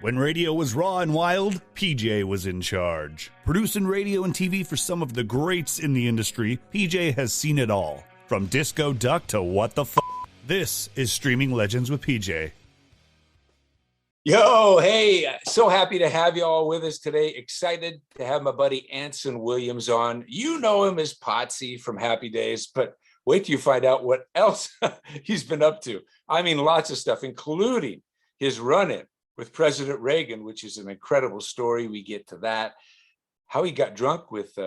When radio was raw and wild, PJ was in charge. Producing radio and TV for some of the greats in the industry, PJ has seen it all. From Disco Duck to What the F***. This is Streaming Legends with PJ. Yo, hey, so happy to have you all with us today. Excited to have my buddy Anson Williams on. You know him as Potsie from Happy Days, but wait till you find out what else he's been up to. I mean, lots of stuff, including his run-in with President Reagan, which is an incredible story. We get to that. How he got drunk with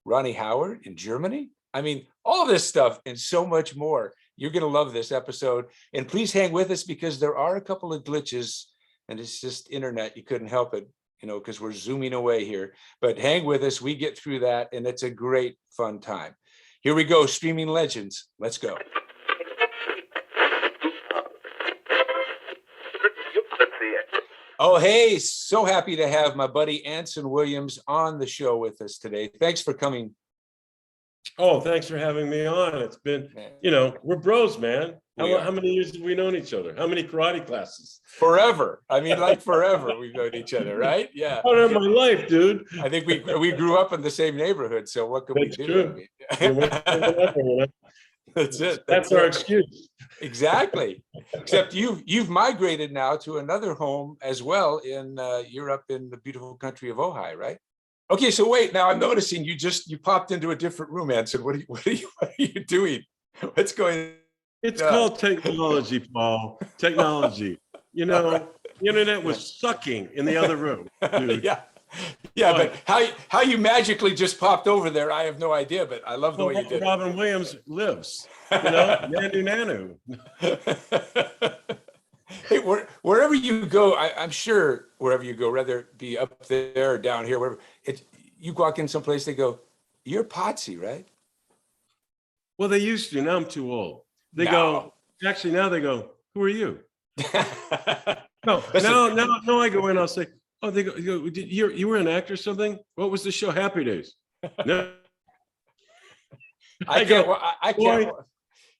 Ronnie Howard in Germany. I mean, all this stuff and so much more. You're going to love this episode. And please hang with us because there are a couple of glitches and it's just internet. You couldn't help it, you know, because we're zooming away here. But hang with us. We get through that and it's a great fun time. Here we go. Streaming Legends. Let's go. Oh, hey, so happy to have my buddy Anson Williams on the show with us today. Thanks for coming. Oh, thanks for having me on. It's been, you know, we're bros, man. How many years have we known each other? How many karate classes? Forever. I mean, like forever we've known each other, right? Yeah. Part of my life, dude. I think we grew up in the same neighborhood, so what can we do? True. That's it. That's our excuse. Exactly. Except you've migrated now to another home as well in you're up in the beautiful country of Ojai, right? Okay, so wait, now I'm noticing you popped into a different room, Anson. What are you doing? What's going on? It's called technology, Paul. Technology. You know, the internet was sucking in the other room, dude. Yeah, but how you magically just popped over there, I have no idea, but I love the way you did it. Robin Williams lives, you know, Nanu. Hey, wherever you go, I'm sure wherever you go, whether it be up there or down here, wherever, you walk in someplace, they go, "You're Potsie, right?" Well, they used to. Now I'm too old. They go, actually, now they go, "Who are you?" No, now I go in, I'll say, "Oh, they go, you were an actor or something? What was the show? Happy Days?" No. I can't.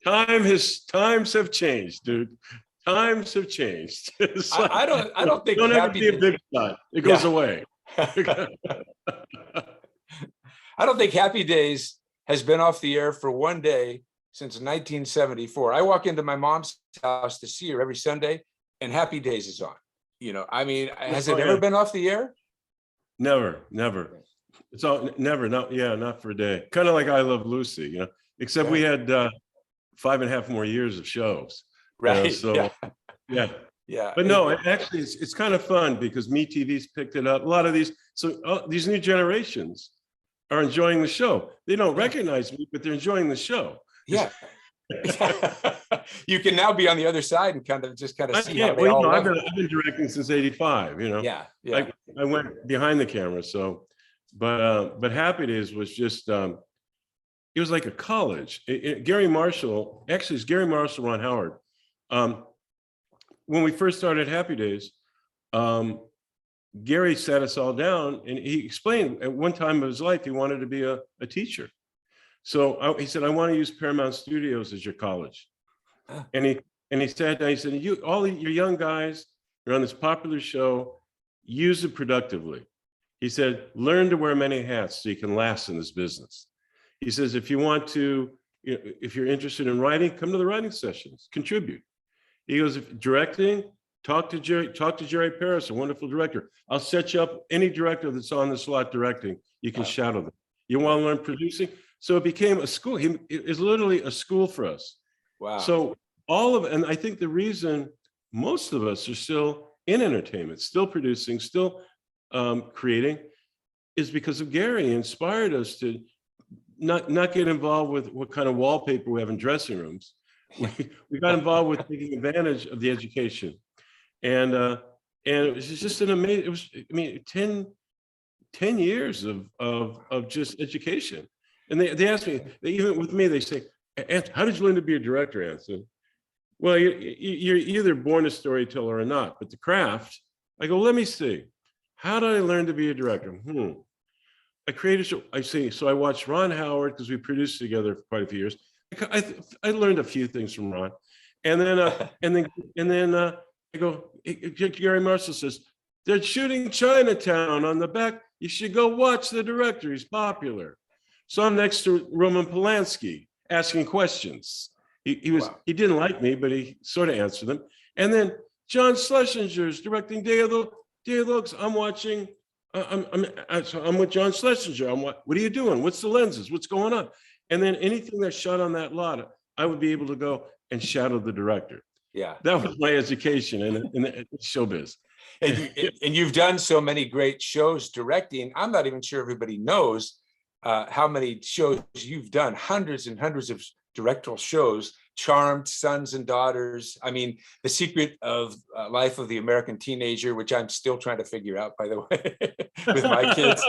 Times have changed, dude. Times have changed. Like, I don't think don't ever be a big shot. It goes away. I don't think Happy Days has been off the air for one day since 1974. I walk into my mom's house to see her every Sunday, and Happy Days is on. You know, I mean, has it ever been off the air? Never. It's all never. Not for a day. Kind of like I Love Lucy, you know. Except we had 5.5 more years of shows. Right. Yeah. But no, actually, it's kind of fun because MeTV's picked it up. A lot of these new generations are enjoying the show. They don't recognize me, but they're enjoying the show. Yeah. You can now be on the other side and kind of see how they all I've been directing since '85. You know. Yeah. I went behind the camera, so, but Happy Days was just. It was like a college. Gary Marshall, actually, it's Gary Marshall, Ron Howard. When we first started Happy Days, Gary sat us all down and he explained at one time of his life he wanted to be a teacher. So he said, "I want to use Paramount Studios as your college." And he sat down. He said, all your young guys are on this popular show. Use it productively. He said, "Learn to wear many hats so you can last in this business." He says, "If you want to, if you're interested in writing, come to the writing sessions, contribute." He goes, "If directing, talk to Jerry Paris, a wonderful director. I'll set you up any director that's on the slot directing. You can shadow them. You want to learn producing?" So it became a school. It is literally a school for us. Wow. So and I think the reason most of us are still in entertainment, still producing, still creating, is because of Gary. He inspired us to not get involved with what kind of wallpaper we have in dressing rooms. We got involved with taking advantage of the education, and it was just an amazing. It was, I mean, 10 years of just education. And they asked me, even with me, they say, "How did you learn to be a director, Anson?" Well, you're either born a storyteller or not, but the craft. I go, "Let me see. How did I learn to be a director?" I created a show. I see. So I watched Ron Howard because we produced together for quite a few years. I learned a few things from Ron. And then, I go, Gary Marshall says, they're shooting Chinatown on the back. You should go watch the director. He's popular. So I'm next to Roman Polanski asking questions. He didn't like me, but he sort of answered them. And then John Schlesinger's directing Day of the Looks. I'm watching. I'm with John Schlesinger. What are you doing? What's the lenses? What's going on? And then anything that's shot on that lot, I would be able to go and shadow the director. Yeah, that was my education in showbiz. And you've done so many great shows directing. I'm not even sure everybody knows how many shows you've done. Hundreds and hundreds of directorial shows. Charmed, Sons and Daughters. I mean, The Secret of Life of the American Teenager, which I'm still trying to figure out, by the way, with my kids.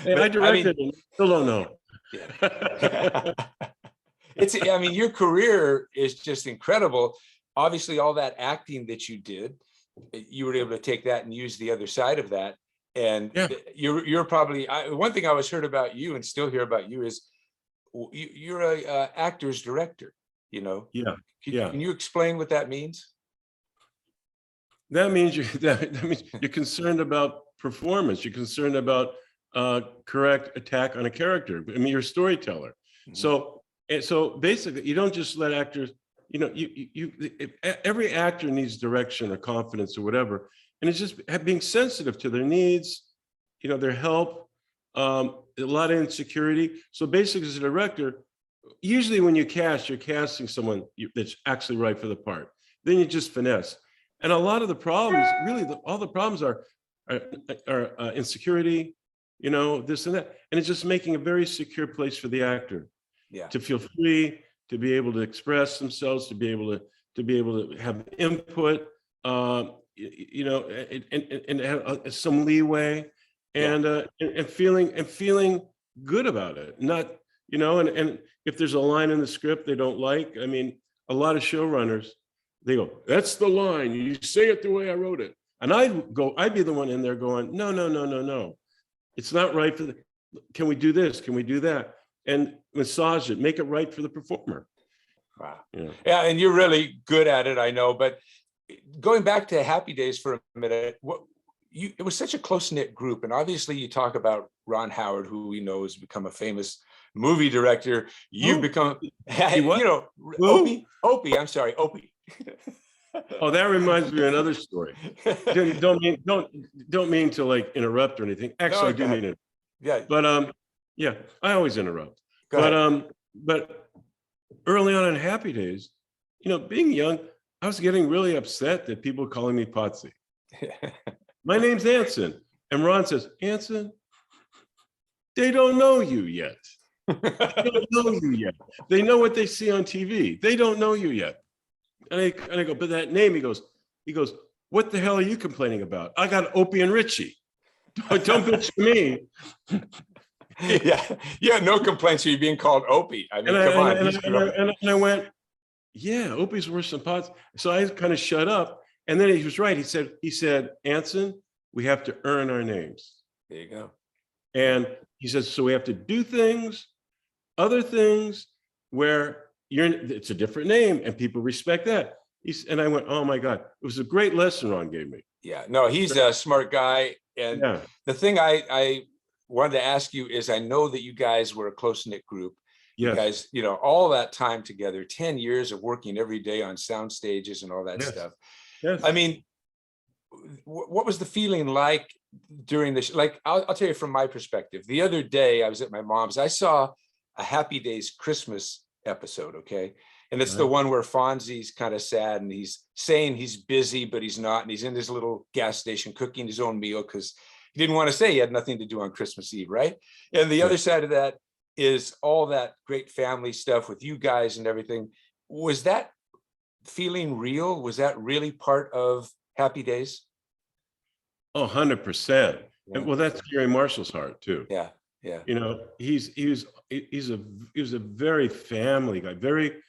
Hey, I directed and still don't know. Yeah. I mean, your career is just incredible. Obviously, all that acting that you did, you were able to take that and use the other side of that. And yeah. You're probably, one thing I always heard about you and still hear about you is you're a actor's director, you know? Yeah. Can you explain what that means? That means you're concerned about performance. You're concerned about correct attack on a character. I mean, you're a storyteller. Mm-hmm. So basically, you don't just let actors, you know, every actor needs direction or confidence or whatever. And it's just being sensitive to their needs, you know, their help, a lot of insecurity. So basically, as a director, usually when you cast, you're casting someone that's actually right for the part. Then you just finesse. And a lot of the problems, really, all the problems are insecurity, you know, this and that. And it's just making a very secure place for the actor to feel free, to be able to express themselves, to be able to have input, you know, and have some leeway, and feeling good about it. Not, you know, and if there's a line in the script they don't like, I mean, a lot of showrunners, they go, "That's the line. You say it the way I wrote it." And I'd be the one in there going, "No. It's not right for the. Can we do this? Can we do that?" And massage it, make it right for the performer. Wow. Yeah, and you're really good at it, I know. But going back to Happy Days for a minute, it was such a close-knit group, and obviously you talk about Ron Howard, who we know has become a famous movie director. You've become, you know, Opie. I'm sorry, Opie. Oh, that reminds me of another story. Don't mean to like interrupt or anything. Actually, no, I do mean it. Yeah. But yeah, I always interrupt. But early on in Happy Days, you know, being young, I was getting really upset that people were calling me Potsie. My name's Anson. And Ron says, "Anson, they don't know you yet. They don't know you yet. They know what they see on TV. They don't know you yet." And I go, "But that name," he goes, "What the hell are you complaining about? I got Opie and Richie. Don't bitch to me." Yeah, no complaints. You're being called Opie. I mean, come on. And I went, "Yeah, Opie's worse than Potts." So I kind of shut up. And then he was right. He said, "Anson, we have to earn our names." There you go. And he says, "So we have to do things, other things where it's a different name and people respect that." And I went, "Oh my God." It was a great lesson Ron gave me. Yeah, no, he's a smart guy. And the thing I wanted to ask you is, I know that you guys were a close-knit group. Yes. You guys, you know, all that time together, 10 years of working every day on sound stages and all that stuff. Yes. I mean, what was the feeling like during this? Like, I'll tell you from my perspective. The other day, I was at my mom's. I saw a Happy Days Christmas episode, okay? And it's the one where Fonzie's kind of sad and he's saying he's busy, but he's not. And he's in this little gas station cooking his own meal because he didn't want to say he had nothing to do on Christmas Eve, right? And the other side of that is all that great family stuff with you guys and everything. Was that feeling real? Was that really part of Happy Days? Oh, 100%. Yeah. Well, that's Gary Marshall's heart too. Yeah. You know, he was a very family guy. Very,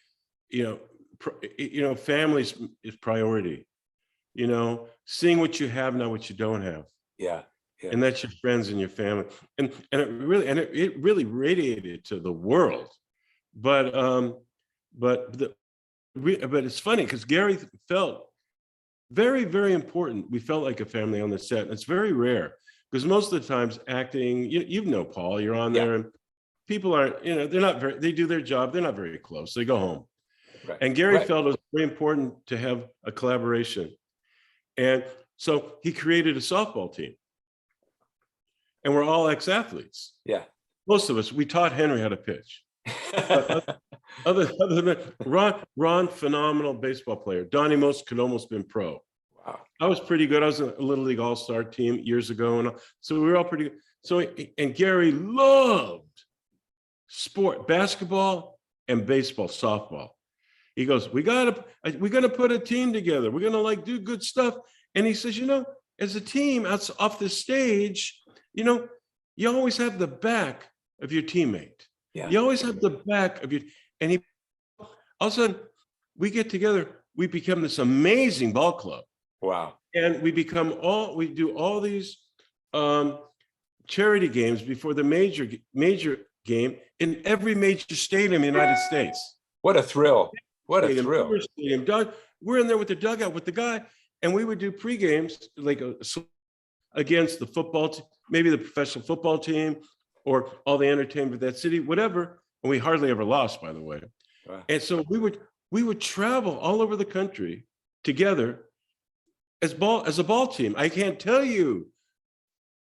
you know, family is priority. You know, seeing what you have, not what you don't have. Yeah. And that's your friends and your family, and it really radiated to the world. But but it's funny because Gary felt very, very important. We felt like a family on the set. And it's very rare because most of the times acting, you know, Paul, you're on there and people aren't, you know, they do their job. They're not very close. They go home. Right. And Gary felt it was very important to have a collaboration. And so he created a softball team. And we're all ex-athletes. Yeah. Most of us, we taught Henry how to pitch. Other than Ron, phenomenal baseball player. Donnie Most could almost been pro. Wow. I was pretty good. I was in a Little League All-Star team years ago. And so we were all pretty good. So, and Gary loved sport, basketball and baseball, softball. He goes, we're going to put a team together. We're going to like do good stuff. And he says, you know, as a team off the stage, you know, you always have the back of your teammate. Yeah. You always have the back of your, and he, all of a sudden we get together, we become this amazing ball club. Wow. And we do all these charity games before the major game in every major stadium in the United States. What a thrill. What a thrill. We're in there with the dugout with the guy, and we would do pre-games like against the football team, maybe the professional football team, or all the entertainment of that city, whatever. And we hardly ever lost, by the way. Wow. And so we would travel all over the country together as a ball team. I can't tell you.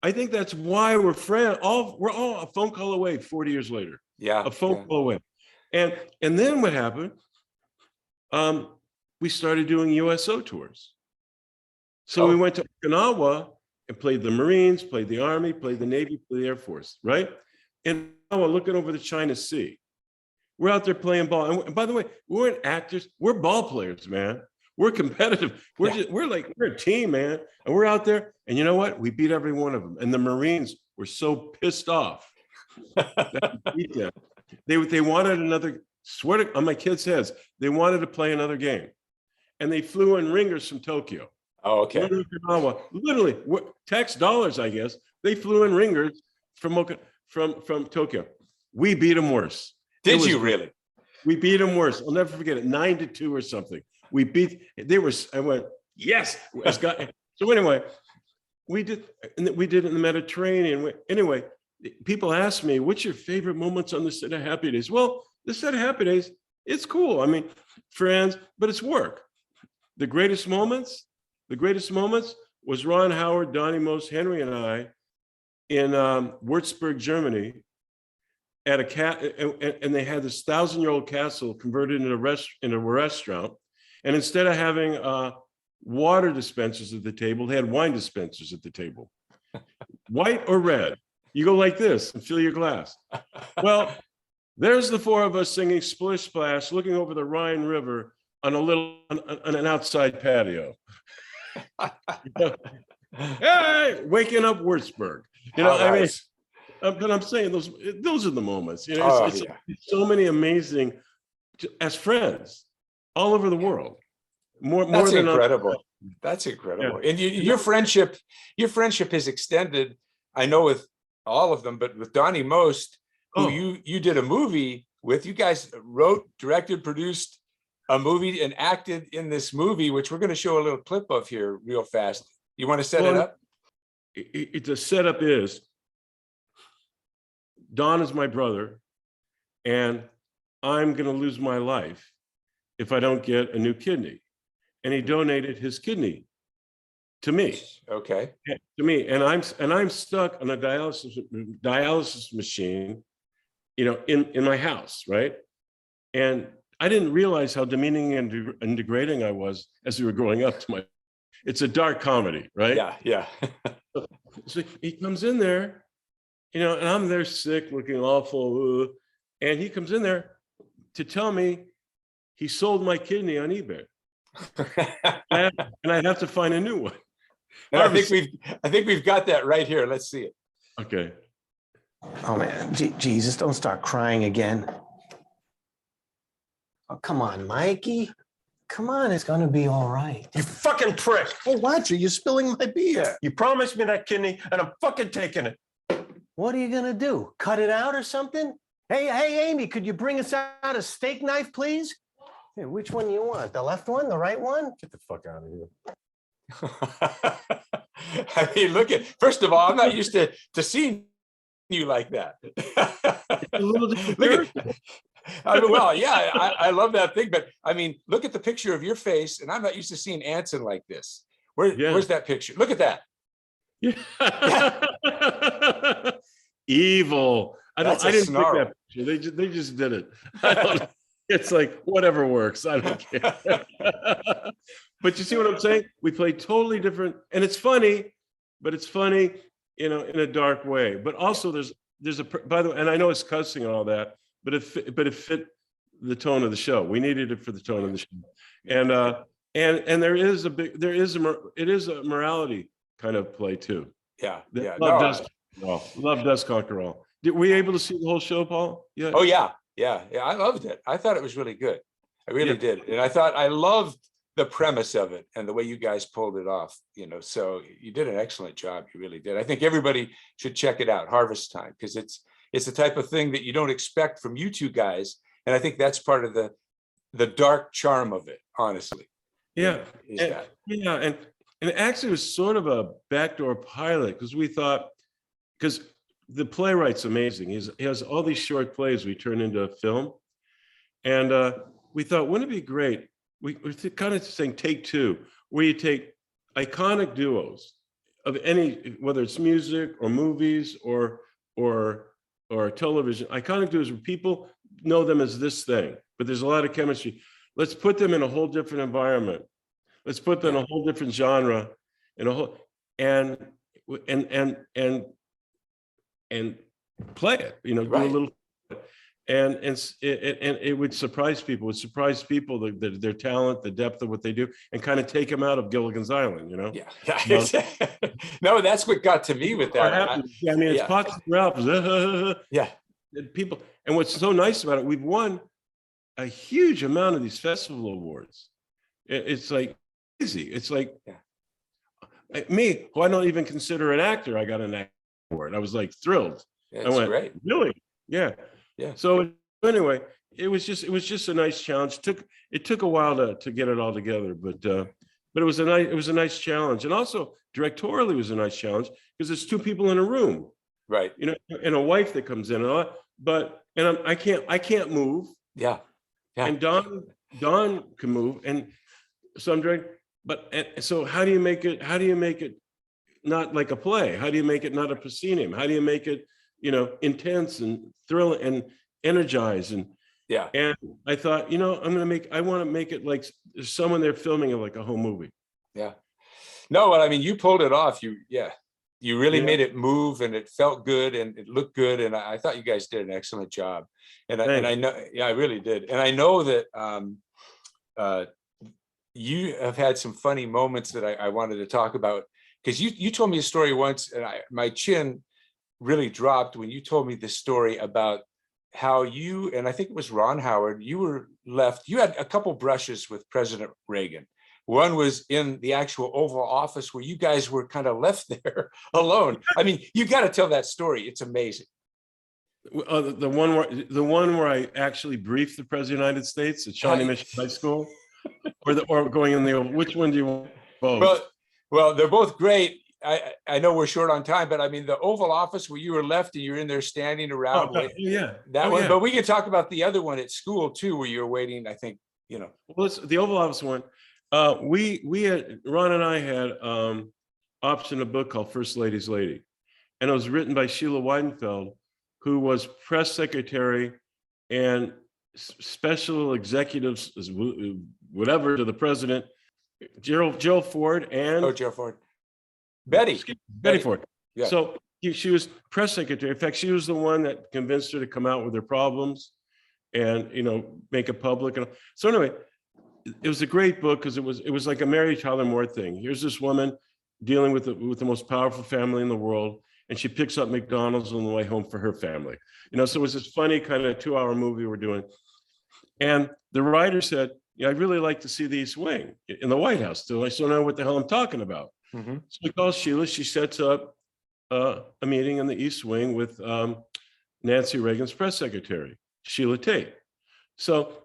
I think that's why we're friends. We're all a phone call away 40 years later. Yeah. A phone call away. And then what happened? We started doing USO tours. So we went to Okinawa and played the Marines, played the Army, played the Navy, played the Air Force, right? And Okinawa, looking over the China Sea. We're out there playing ball. And by the way, we weren't actors, we're ball players, man. We're competitive. We're a team, man. And we're out there. And you know what? We beat every one of them. And the Marines were so pissed off that we beat them. They wanted another, swear to, on my kids' heads, they wanted to play another game. And they flew in ringers from Tokyo. Oh, okay. Literally, tax dollars, I guess. They flew in ringers from Tokyo. We beat them worse. Did you really? We beat them worse. I'll never forget it. 9-2 or something. I went, yes. So anyway, we did it in the Mediterranean. Anyway, people ask me, what's your favorite moments on the set of Happy Days? Well, the set of Happy Days, it's cool. I mean, friends, but it's work. The greatest moments was Ron Howard, Donnie Most, Henry, and I in Würzburg, Germany, at and they had this 1,000-year-old castle converted into a restaurant. And instead of having water dispensers at the table, they had wine dispensers at the table. White or red? You go like this and fill your glass. Well, there's the four of us singing Splish Splash, looking over the Rhine River on an outside patio. Hey, waking up Würzburg. You know, nice. I mean, but I'm saying those are the moments. You know, it's so many amazing, as friends, all over the world. More than incredible. That's incredible. Yeah. And your friendship has extended. I know with all of them, but with Donnie Most, who you did a movie with. You guys wrote, directed, produced a movie and acted in this movie, which we're going to show a little clip of here real fast. You want to set it up? The setup is, Don is my brother, and I'm going to lose my life if I don't get a new kidney. And he donated his kidney to me. Okay. To me, and I'm stuck on a dialysis machine, you know, in my house, right? And I didn't realize how demeaning and degrading I was as we were growing up to my. It's a dark comedy, right? Yeah. So he comes in there, you know, and I'm there sick, looking awful, and he comes in there to tell me he sold my kidney on eBay, and I have to find a new one. And I think we've got that right here. Let's see it. Okay. Oh man, Jesus! Don't start crying again. Oh, come on, Mikey. Come on, it's gonna be all right. You fucking prick. Hey, watch it. You're spilling my beer. You promised me that kidney, and I'm fucking taking it. What are you gonna do? Cut it out or something? Hey, Amy, could you bring us out a steak knife, please? Hey, which one do you want? The left one? The right one? Get the fuck out of here. I mean, look at, first of all, I'm not used to seeing you like that. A little different Look character. at, I mean, well, yeah, I love that thing, but I mean, look at the picture of your face, and I'm not used to seeing Anson like this. Where's that picture? Look at that. Yeah. Evil. I That's a didn't pick snarl. that picture. They just did it. I don't, it's like whatever works. I don't care. But you see what I'm saying? We play totally different, and it's funny, but it's funny, in a dark way. But also there's a, by the way, and I know it's cussing and all that, but it fit the tone of the show. We needed it for the tone of the show, and it is a morality kind of play too. Yeah, yeah. Love does conquer all. Were we able to see the whole show, Paul? Yeah. Oh yeah. I loved it. I thought it was really good. I really did, and I loved the premise of it and the way you guys pulled it off. So you did an excellent job. You really did. I think everybody should check it out. Harvest Time, because it's the type of thing that you don't expect from you two guys, and I think that's part of the dark charm of it. Honestly. Yeah. And it actually was sort of a backdoor pilot, because we thought, because the playwright's amazing. He has all these short plays we turn into a film. And we thought, wouldn't it be great? We're kind of saying take two, where you take iconic duos of any, whether it's music or movies or television, iconic duos where people know them as this thing, but there's a lot of chemistry. Let's put them in a whole different environment. Let's put them in a whole different genre, and play it, do a little, and it would surprise people. It would surprise people, their talent, the depth of what they do, and kind of take them out of Gilligan's Island, Yeah. No, that's what got to me with that. I mean, it's Potsie Ralph's. Yeah. People, and what's so nice about it, we've won a huge amount of these festival awards. It's like easy. It's like me, who I don't even consider an actor, I got an actor award. I was like thrilled. That's I went, great. really? Yeah. Yeah. So anyway, it was just a nice challenge. It took a while to get it all together, but it was a nice challenge, and also directorially it was a nice challenge, because there's two people in a room, Right. and a wife that comes in, and I can't move. Yeah. And Don can move, and so I'm doing. So how do you make it not like a play? How do you make it not a proscenium? How do you make it intense and thrilling and energized? And I thought, I want to make it like there's someone there filming it like a home movie. Yeah. No, well, I mean, you pulled it off. You really made it move, and it felt good, and it looked good, and I thought you guys did an excellent job. And I know, I really did, and I know that you have had some funny moments that I wanted to talk about, because you told me a story once, and my chin really dropped when you told me this story about how you, and I think it was Ron Howard, you were left. You had a couple brushes with President Reagan. One was in the actual Oval Office, where you guys were kind of left there alone. I mean, you got to tell that story. It's amazing. The one where I actually briefed the President of the United States at Shawnee Mission High School, or going in the Oval. Which one do you want? Both. Well, they're both great. I know we're short on time, but I mean, the Oval Office where you were left and you're in there standing around. One. But we can talk about the other one at school too, where you're waiting. I think Well, it's the Oval Office one. We had, Ron and I had optioned a book called First Lady's Lady, and it was written by Sheila Weidenfeld, who was press secretary and special executives, whatever, to the president, Gerald Ford, and Gerald Ford. Betty Ford. Yeah. So she was press secretary. In fact, she was the one that convinced her to come out with her problems and make it public. And so anyway, it was a great book, because it was like a Mary Tyler Moore thing. Here's this woman dealing with the most powerful family in the world, and she picks up McDonald's on the way home for her family. So it was this funny kind of 2-hour movie we're doing. And the writer said, I'd really like to see the East Wing in the White House. So I still know what the hell I'm talking about. Mm-hmm. So we call Sheila. She sets up a meeting in the East Wing with Nancy Reagan's press secretary, Sheila Tate. So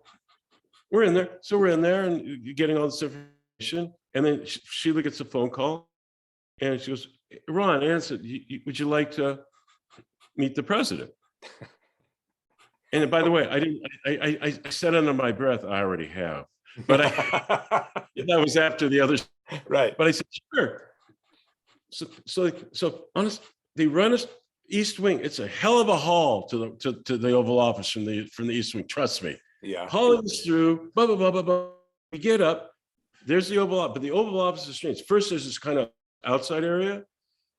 we're in there. So we're in there and you're getting all this information. And then Sheila gets a phone call and she goes, Ron, Anson, would you like to meet the president? And by the way, I said under my breath, I already have, but that was after the others. Right. But I said, sure. So honest, they run us East Wing. It's a hell of a haul to the Oval Office from the East Wing. Trust me. Yeah. Hauling us through, blah, blah, blah, blah, blah. We get up, there's the Oval Office, but the Oval Office is strange. First, there's this kind of outside area.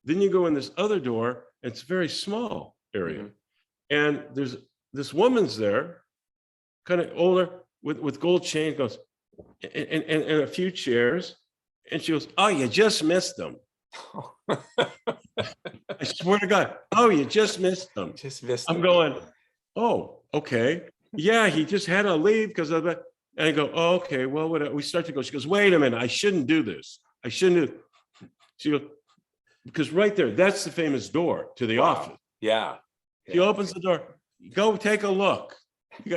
Then you go in this other door, and it's a very small area. And there's this woman's there, kind of older, with gold chain, goes, and a few chairs. And she goes, oh, you just missed them. I swear to God, oh, you just missed them. Just missed I'm them. going, oh, okay. Yeah, he just had to leave because of that. And I go, oh, okay, well, we start to go. She goes, wait a minute, I shouldn't do this. I shouldn't do. She goes, because right there, that's the famous door to the office. Yeah. She opens the door. Go take a look.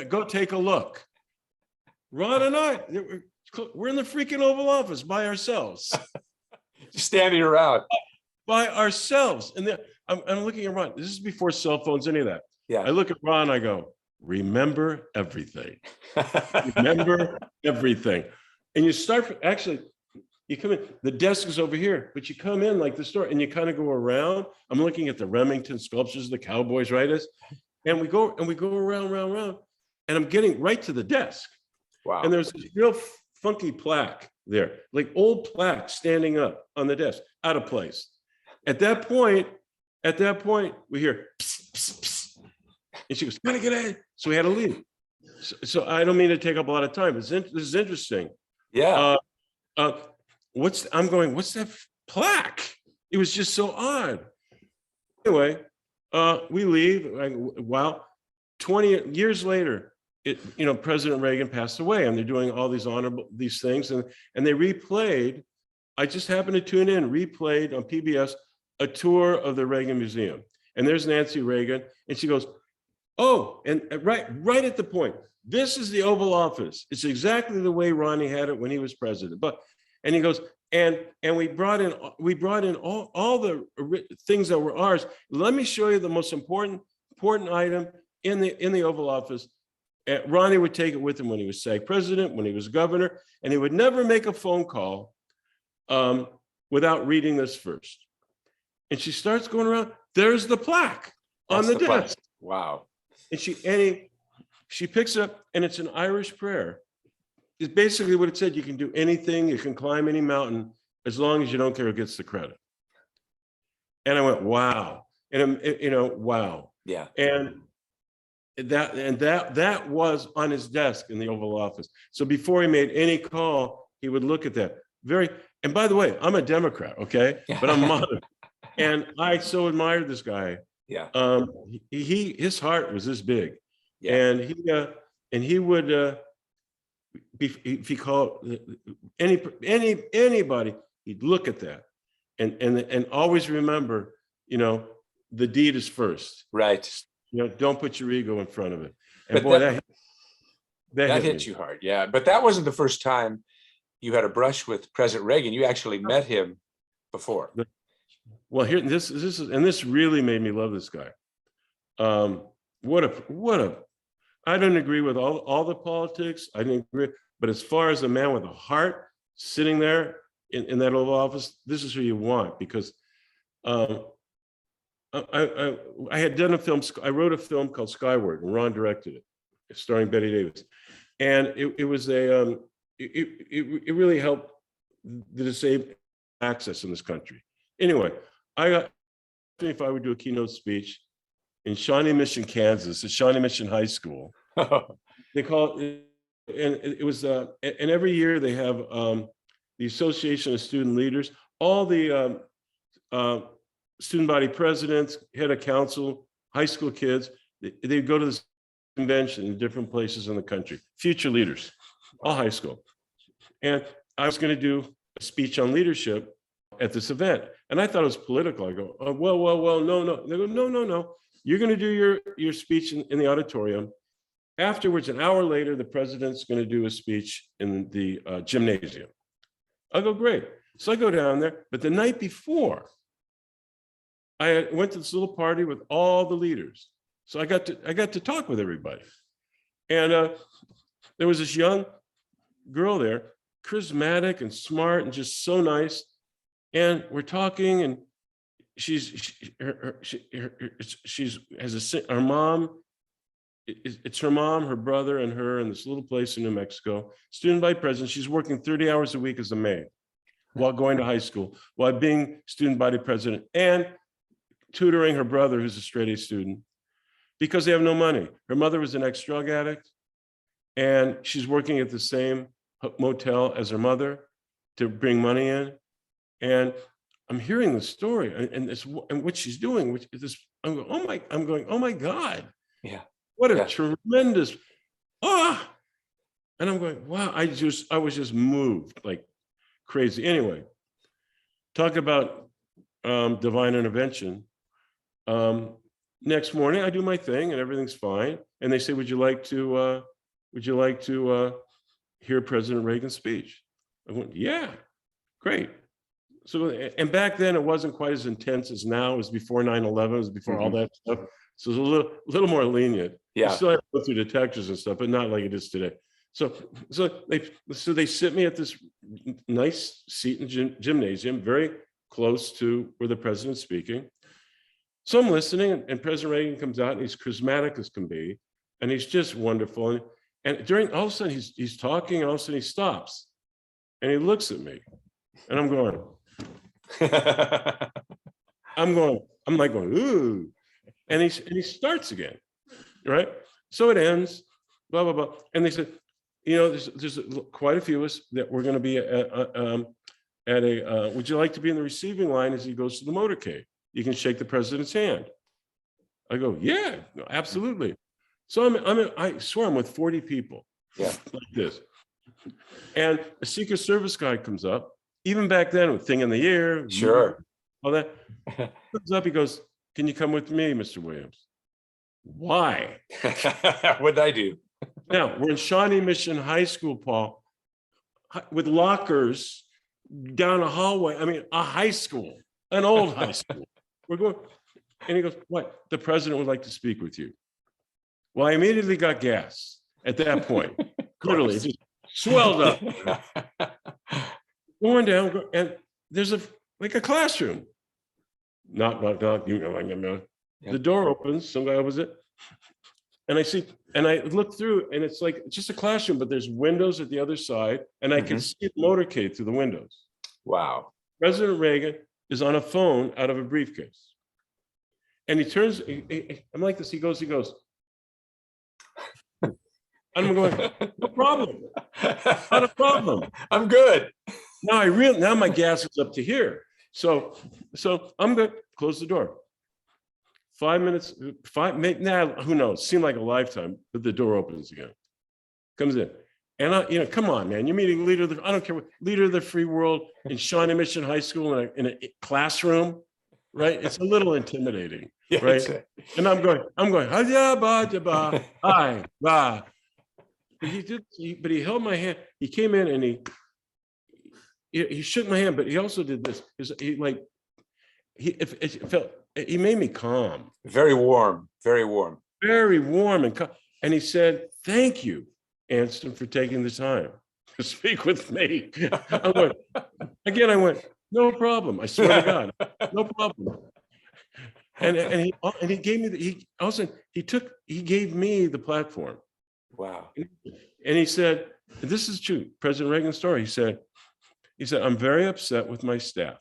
Go take a look. Ron and I, we're in the freaking Oval Office by ourselves. Just standing around. By ourselves. And then I'm looking at Ron. This is before cell phones, any of that. Yeah. I look at Ron, I go, remember everything. Remember everything. And you start, actually, you come in, the desk is over here, but you come in like this door and you kind of go around. I'm looking at the Remington sculptures, the Cowboys, right? And we go around, and I'm getting right to the desk. Wow. And there's this real funky plaque there, like old plaque standing up on the desk, out of place. At that point, we hear, psst, psst, psst. And she goes, gotta get in. So we had to leave. So I don't mean to take up a lot of time. This is interesting. Yeah. What's that plaque? It was just so odd. Anyway, we leave. Wow. 20 years later, President Reagan passed away, and they're doing all these things, and they replayed. I just happened to tune in, replayed on PBS a tour of the Reagan Museum, and there's Nancy Reagan, and she goes, "Oh," and right at the point, this is the Oval Office. It's exactly the way Ronnie had it when he was president. And he goes, and we brought in all the things that were ours. Let me show you the most important item in the Oval Office. Ronnie would take it with him when he was SAG president, when he was governor, and he would never make a phone call without reading this first. And she starts going around. There's the plaque on the desk. Wow. And she picks it up, and it's an Irish prayer. It's basically what it said. You can do anything, you can climb any mountain, as long as you don't care who gets the credit. And I went, wow. And wow. Yeah. And that was on his desk in the Oval Office. So before he made any call, he would look at that. And by the way, I'm a Democrat, okay? But I'm modern. And I so admired this guy. Yeah. His heart was this big. Yeah. And he would if he called anybody, he'd look at that and always remember, the deed is first. Right. Don't put your ego in front of it. And boy, that hit you hard. Yeah. But that wasn't the first time you had a brush with President Reagan. You actually met him before. Well, here, this really made me love this guy. I don't agree with all the politics. I didn't agree, but as far as a man with a heart sitting there in that Oval Office, this is who you want, because I had done a film. I wrote a film called Skyward, and Ron directed it, starring Bette Davis, and it was it really helped the disabled access in this country. Anyway, I got, if I would do a keynote speech in Shawnee Mission, Kansas, at Shawnee Mission High School. They call it, and it was, and every year they have the Association of Student Leaders, all the student body presidents, head of council, high school kids, they go to this convention in different places in the country, future leaders, all high school. And I was going to do a speech on leadership at this event. And I thought it was political. I go, oh, well, no. They go, no. You're going to do your speech in the auditorium. Afterwards, an hour later, the president's going to do a speech in the gymnasium. I go, great. So I go down there, but the night before, I went to this little party with all the leaders. So I got to talk with everybody. And there was this young girl there, charismatic and smart and just so nice. And we're talking, and her mom. It's her mom, her brother, and her in this little place in New Mexico. Student body president. She's working 30 hours a week as a maid while going to high school, while being student body president, and tutoring her brother, who's a straight A student, because they have no money. Her mother was an ex-drug addict, and she's working at the same motel as her mother to bring money in. And I'm hearing the story and what she's doing, which is this. I'm going, oh my God. Yeah. What a tremendous, and I'm going, wow, I was just moved like crazy. Anyway, talk about divine intervention. Next morning, I do my thing and everything's fine. And they say, would you like to hear President Reagan's speech? I went, yeah, great. So, and back then it wasn't quite as intense as now. It was before 9/11, it was before all that stuff. So it was a little more lenient. Yeah. You still have to go through detectors and stuff, but not like it is today. So they sit me at this nice seat in gymnasium, very close to where the president's speaking. So I'm listening, and President Reagan comes out, and he's charismatic as can be, and he's just wonderful. And during all of a sudden he's talking, and all of a sudden he stops, and he looks at me, and I'm going, I'm like going, ooh. And he starts again, right? So it ends, blah, blah, blah. And they said, you know, there's quite a few of us that we're going to be would you like to be in the receiving line as he goes to the motorcade? You can shake the president's hand. I go, yeah, absolutely. So I swear I'm with 40 people, like this. And a Secret Service guy comes up, even back then with thing in the ear. Sure. All that. Comes up, he goes, can you come with me, Mr. Williams? Why? What'd I do? Now, we're in Shawnee Mission High School, Paul, with lockers down a hallway. I mean, a high school, an old high school. We're going, and he goes, what? The president would like to speak with you. Well, I immediately got gas at that point. Literally, just swelled up. Going down, and there's a classroom. Knock, knock, knock. The door opens. Some guy opens it, and I look through, and it's like just a classroom, but there's windows at the other side, and I can see the motorcade through the windows. Wow. President Reagan is on a phone out of a briefcase, and he turns. I'm like this. He goes. And I'm going, no problem. Not a problem. I'm good. Now my gas is up to here. So I'm going to close the door. 5 minutes, who knows? Seemed like a lifetime, but the door opens again. Comes in. And come on, man. You're meeting leader of I don't care what, leader of the free world in Shawnee Mission High School in a classroom, right? It's a little intimidating, right? And I'm going, hi, blah. But he held my hand. He came in and he shook my hand, but he also did this. He made me calm. Very warm, very warm. Very warm and calm. And he said, thank you, Anson, for taking the time to speak with me. I went, no problem. I swear to God, no problem. And he gave me he gave me the platform. Wow. And he said, this is true, President Reagan's story. He said, I'm very upset with my staff.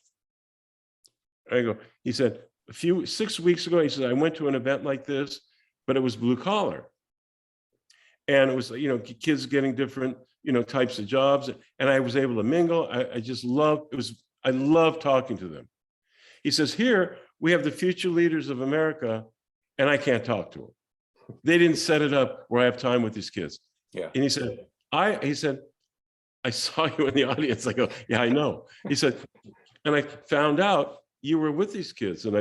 He said, 6 weeks ago, he said, I went to an event like this, but it was blue collar. And it was, kids getting different, types of jobs. And I was able to mingle. I love talking to them. He says, here, we have the future leaders of America, and I can't talk to them. They didn't set it up where I have time with these kids. Yeah. And he said, I saw you in the audience. I go, yeah, I know. He said, and I found out you were with these kids, and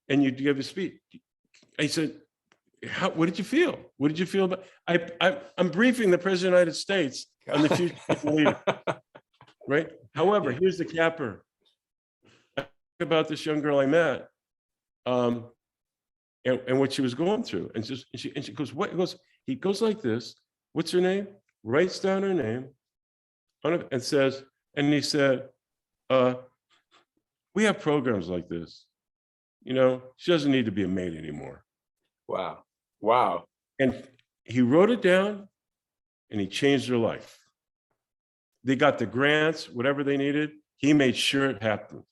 and you gave a speech. I said, what did you feel? What did you feel about? I'm briefing the President of the United States on the future leader, right? However, here's the capper. I talk about this young girl I met, and what she was going through, and she goes, what? He goes like this. What's her name? Writes down her name, and says, and he said, we have programs like this. She doesn't need to be a maid anymore. Wow. And he wrote it down, and he changed their life. They got the grants, whatever they needed. He made sure it happened.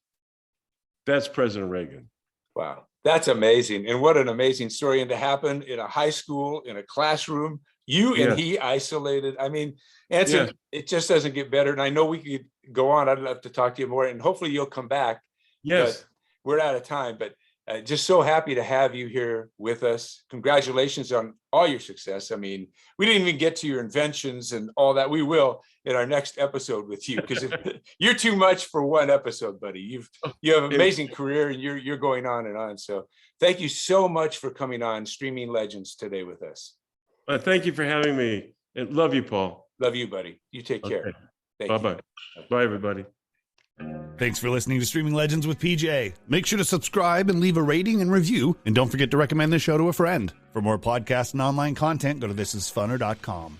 That's President Reagan. Wow. That's amazing. And what an amazing story. And to happen in a high school, in a classroom, you and he isolated. I mean, Anson, it just doesn't get better. And I know we could go on. I'd love to talk to you more. And hopefully you'll come back. Yes. But we're out of time. But just so happy to have you here with us. Congratulations on all your success. I mean, we didn't even get to your inventions and all that. We will in our next episode with you, because you're too much for one episode, buddy. You have an amazing career, and you're going on and on. So thank you so much for coming on Streaming Legends today with us. Thank you for having me. And love you, Paul. Love you, buddy. You take care. Okay. Bye-bye. Bye, everybody. Thanks for listening to Streaming Legends with PJ. Make sure to subscribe and leave a rating and review. And don't forget to recommend the show to a friend. For more podcasts and online content, go to thisisfunner.com.